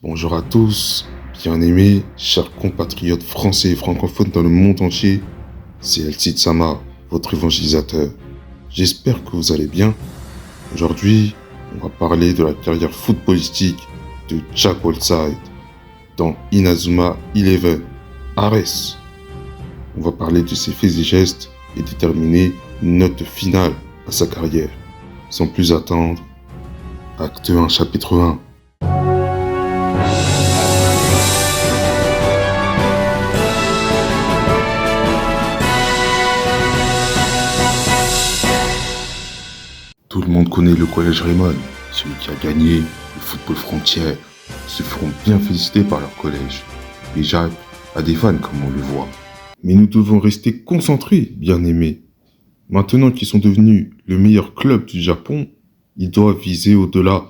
Bonjour à tous, bien-aimés, chers compatriotes français et francophones dans le monde entier, c'est El Cid Sama, votre évangélisateur. J'espère que vous allez bien. Aujourd'hui, on va parler de la carrière footballistique de Jack Whiteside dans Inazuma 11, Ares. On va parler de ses faits et gestes et déterminer une note finale à sa carrière. Sans plus attendre, acte 1, chapitre 1. Tout le monde connaît le collège Raymond, celui qui a gagné le football frontière. Se feront bien féliciter par leur collège. Et Jacques a des fans comme on le voit. Mais nous devons rester concentrés, bien-aimés. Maintenant qu'ils sont devenus le meilleur club du Japon, ils doivent viser au-delà.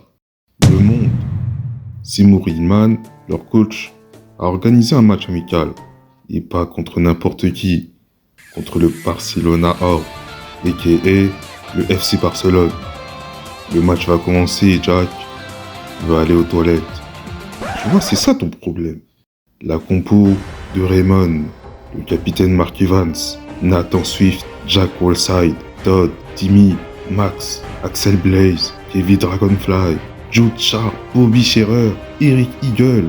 Le monde. Seymour Hillman, leur coach, a organisé un match amical. Et pas contre n'importe qui. Contre le Barcelona Or, a.k.a. le FC Barcelone. Le match va commencer et Jack va aller aux toilettes. Tu vois, c'est ça ton problème. La compo de Raymond, le capitaine Mark Evans, Nathan Swift, Jack Whiteside, Todd, Timmy, Max, Axel Blaze, Kevin Dragonfly, Jude Sharp, Bobby Scherer, Eric Eagle.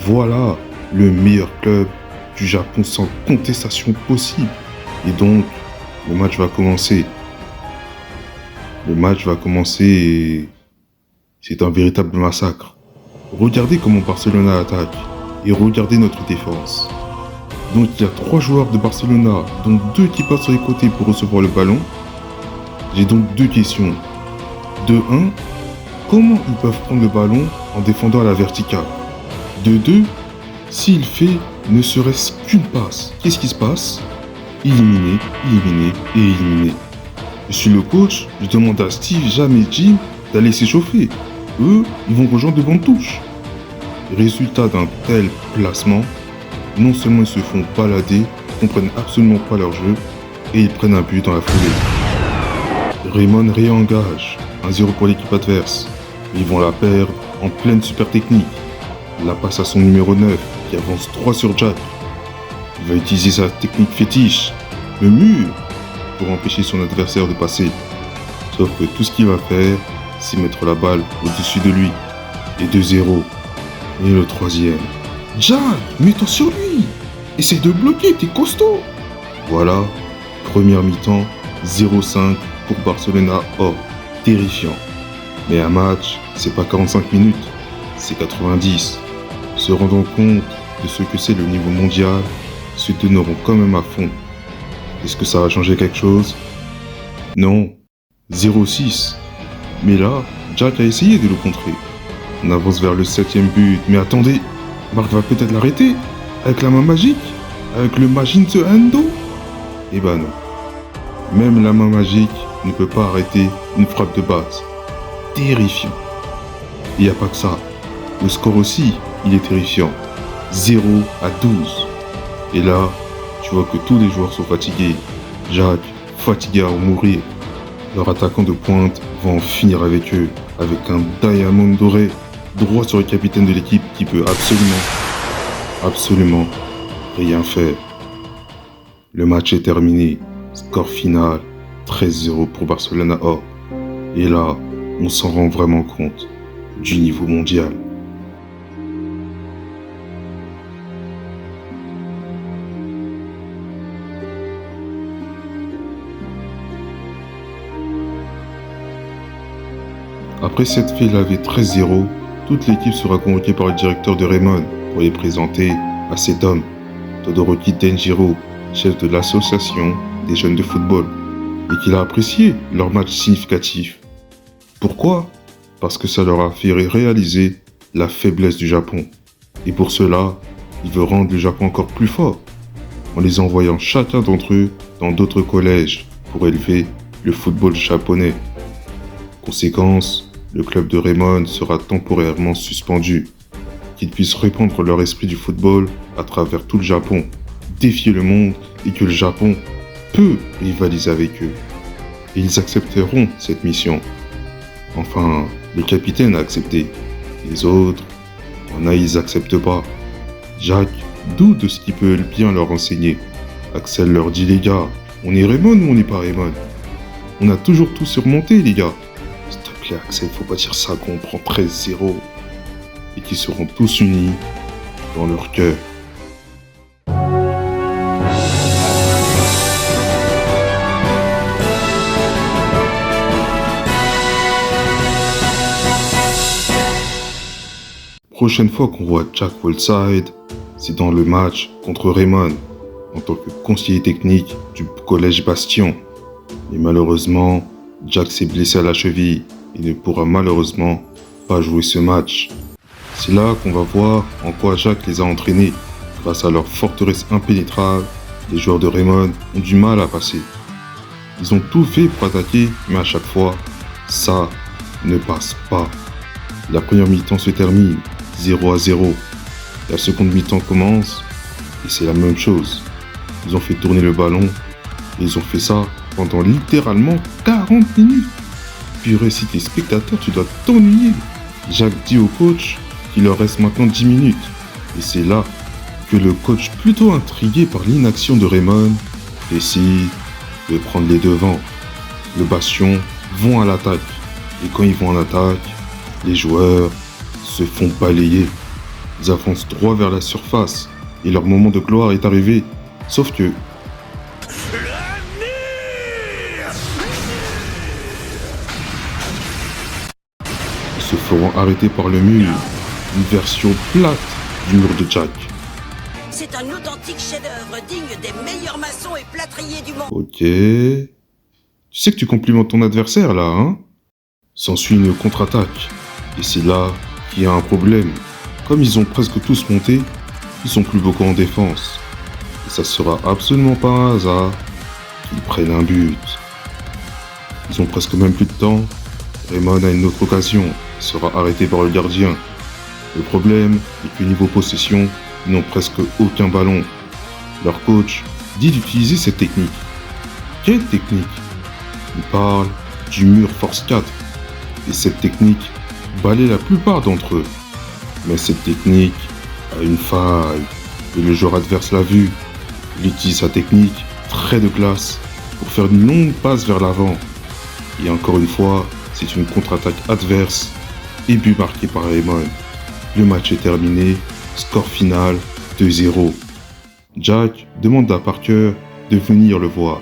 Voilà le meilleur club du Japon sans contestation possible. Et donc, le match va commencer. Le match va commencer et c'est un véritable massacre. Regardez comment Barcelona attaque et regardez notre défense. Donc il y a 3 joueurs de Barcelona, dont 2 qui passent sur les côtés pour recevoir le ballon. J'ai donc 2 questions. De 1, comment ils peuvent prendre le ballon en défendant à la verticale? De 2, s'il fait ne serait-ce qu'une passe, qu'est-ce qui se passe? Éliminé, éliminé et éliminé. Je suis le coach, je demande à Steve, Jam et Jim d'aller s'échauffer. Eux, ils vont rejoindre de bandes touches. Résultat d'un tel placement, non seulement ils se font balader, ils comprennent absolument pas leur jeu et ils prennent un but dans la foulée. Raymond réengage, 1-0 pour l'équipe adverse. Ils vont la perdre en pleine super technique. La passe à son numéro 9 qui avance 3 sur Jack. Il va utiliser sa technique fétiche, le mur, pour empêcher son adversaire de passer. Sauf que tout ce qu'il va faire, c'est mettre la balle au-dessus de lui. Et 2-0. Et le 3e. Jack, mets-toi sur lui. Essaye de bloquer, t'es costaud. Voilà, première mi-temps, 0-5 pour Barcelona. Oh, terrifiant. Mais un match, c'est pas 45 minutes, c'est 90. Se rendant compte de ce que c'est le niveau mondial, se donneront quand même à fond. Est-ce que ça va changer quelque chose? Non. 0-6. Mais là, Jack a essayé de le contrer. On avance vers le 7e but. Mais attendez, Marc va peut-être l'arrêter? Avec la main magique? Avec le Majin the Endo? Eh ben non. Même la main magique ne peut pas arrêter une frappe de base. Terrifiant. Il n'y a pas que ça. Le score aussi, il est terrifiant. 0-12. Et là, tu vois que tous les joueurs sont fatigués. Jack, fatigué à en mourir. Leur attaquant de pointe va en finir avec eux, avec un diamond doré, droit sur le capitaine de l'équipe qui peut absolument rien faire. Le match est terminé. Score final, 13-0 pour Barcelona Or. Et là, on s'en rend vraiment compte du niveau mondial. Après cette fait laver 13-0, toute l'équipe sera convoquée par le directeur de Raymond pour les présenter à cet homme, Todoroki Tenjiro, chef de l'association des jeunes de football, et qu'il a apprécié leur match significatif. Pourquoi? Parce que ça leur a fait réaliser la faiblesse du Japon. Et pour cela, il veut rendre le Japon encore plus fort, en les envoyant chacun d'entre eux dans d'autres collèges pour élever le football japonais. Conséquence, le club de Raymond sera temporairement suspendu, qu'ils puissent répandre leur esprit du football à travers tout le Japon, défier le monde et que le Japon peut rivaliser avec eux. Et ils accepteront cette mission. Enfin, le capitaine a accepté. Les autres, Il y en a, ils acceptent pas. Jack doute de ce qu'il peut bien leur enseigner. Axel leur dit, les gars, on est Raymond ou on n'est pas Raymond? On a toujours tout surmonté, les gars. S'il te plaît, Axel, faut pas dire ça quand on prend 13-0. Et qu'ils seront tous unis dans leur cœur. Prochaine fois qu'on voit Jack Whiteside, c'est dans le match contre Raymond, en tant que conseiller technique du collège Bastion. Et malheureusement, Jack s'est blessé à la cheville et ne pourra malheureusement pas jouer ce match. C'est là qu'on va voir en quoi Jack les a entraînés. Grâce à leur forteresse impénétrable, les joueurs de Raymond ont du mal à passer. Ils ont tout fait pour attaquer, mais à chaque fois, ça ne passe pas. La première mi-temps se termine 0-0. La seconde mi-temps commence et c'est la même chose. Ils ont fait tourner le ballon et ils ont fait ça pendant littéralement 40 minutes. Purée, si t'es spectateur, tu dois t'ennuyer. Jack dit au coach qu'il leur reste maintenant 10 minutes. Et c'est là que le coach, plutôt intrigué par l'inaction de Raymond, décide de prendre les devants. Le Bastion vont à l'attaque. Et quand ils vont en attaque, les joueurs se font balayer. Ils avancent droit vers la surface et leur moment de gloire est arrivé. Sauf que... ils se feront arrêter par le mur. Une version plate du mur de Jack. C'est un authentique chef-d'œuvre digne des meilleurs maçons et plâtriers du monde. Ok. Tu sais que tu complimentes ton adversaire là, hein? S'ensuit une contre-attaque. Et c'est là qu'il y a un problème. Comme ils ont presque tous monté, ils sont plus beaucoup en défense. Et ça sera absolument pas un hasard qu'ils prennent un but. Ils ont presque même plus de temps. Raymond a une autre occasion. Il sera arrêté par le gardien. Le problème est que niveau possession, ils n'ont presque aucun ballon. Leur coach dit d'utiliser cette technique. Quelle technique? Il parle du mur force 4. Et cette technique balaye la plupart d'entre eux. Mais cette technique a une faille. Et le joueur adverse l'a vu. Il utilise sa technique, trait de glace, pour faire une longue passe vers l'avant. Et encore une fois, c'est une contre-attaque adverse et but marqué par Raymond. Le match est terminé, score final 2-0. Jack demande à Parker de venir le voir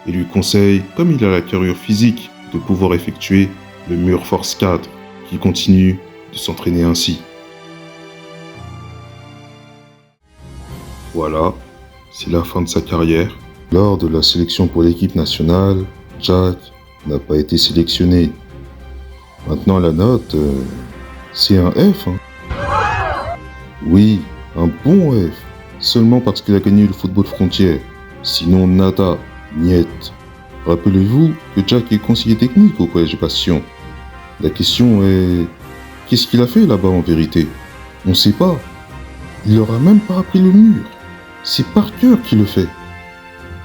et lui conseille, comme il a la carrure physique, de pouvoir effectuer le mur force 4, qui continue de s'entraîner ainsi. Voilà, c'est la fin de sa carrière. Lors de la sélection pour l'équipe nationale, Jack n'a pas été sélectionné. Maintenant la note, c'est un F. Hein. Oui, un bon F. Seulement parce qu'il a gagné le football frontière. Sinon nada, niet. Rappelez-vous que Jack est conseiller technique au collège Bastion. La question est... qu'est-ce qu'il a fait là-bas en vérité? On ne sait pas. Il leur a même pas appris le mur. C'est Parker qui le fait.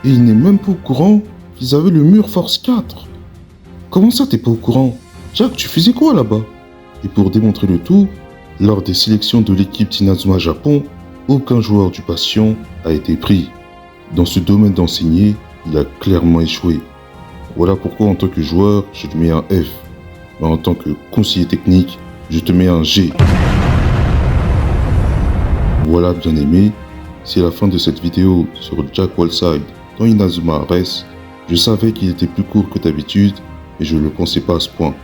Et il n'est même pas au courant qu'ils avaient le mur force 4. Comment ça t'es pas au courant? Jack, tu faisais quoi là-bas? Et pour démontrer le tout, lors des sélections de l'équipe d'Inazuma Japon, aucun joueur du Bastion a été pris. Dans ce domaine d'enseigner, il a clairement échoué. Voilà pourquoi en tant que joueur, je te mets un F. Mais en tant que conseiller technique, je te mets un G. Voilà bien aimé, c'est la fin de cette vidéo sur Jack Whiteside dans Inazuma RS. Je savais qu'il était plus court que d'habitude, mais je ne le pensais pas à ce point.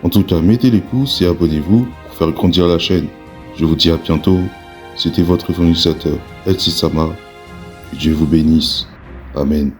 En tout cas, mettez les pouces et abonnez-vous pour faire grandir la chaîne. Je vous dis à bientôt. C'était votre évangélisateur, El Sisama. Que Dieu vous bénisse. Amen.